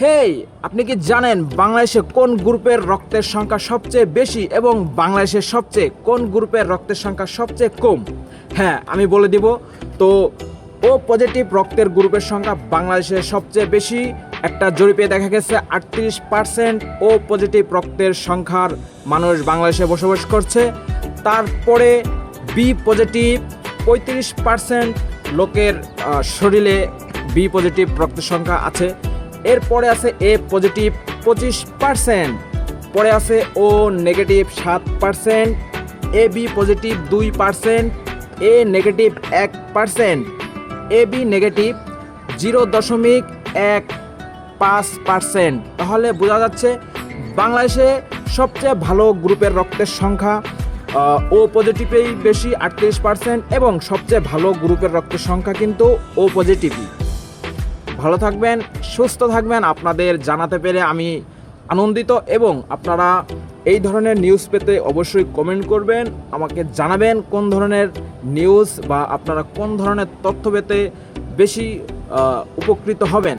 হেই, আপনি কি জানেন বাংলাদেশে কোন গ্রুপের রক্তের সংখ্যা সবচেয়ে বেশি এবং বাংলাদেশের সবচেয়ে কোন গ্রুপের রক্তের সংখ্যা সবচেয়ে কম? হ্যাঁ, আমি বলে দিব। তো ও পজিটিভ রক্তের গ্রুপের সংখ্যা বাংলাদেশে সবচেয়ে বেশি। একটা জরিপে দেখা গেছে 38% ও পজিটিভ রক্তের সংখ্যার মানুষ বাংলাদেশে বসবাস করছে। তারপরে বি পজিটিভ 35% লোকের শরীরে বি পজিটিভ রক্তের সংখ্যা আছে। এরপরে আছে এ পজিটিভ 25%, পরে আছে ও negative 7%, A B positive 2%, A negative 1%, A B negative 0.15%। তাহলে বোঝা যাচ্ছে বাংলাদেশে সবচেয়ে ভালো গ্রুপের রক্তের সংখ্যা ও পজিটিভেই বেশি 38%, এবং সবচেয়ে ভালো গ্রুপের রক্তের সংখ্যা কিন্তু ও পজিটিভই। ভালো থাকবেন, সুস্থ থাকবেন। আপনাদের জানাতে পেরে আমি আনন্দিত, এবং আপনারা এই ধরনের নিউজ পেতে অবশ্যই কমেন্ট করবেন, আমাকে জানাবেন কোন ধরনের নিউজ বা আপনারা কোন ধরনের তথ্য পেতে বেশি উপকৃত হবেন।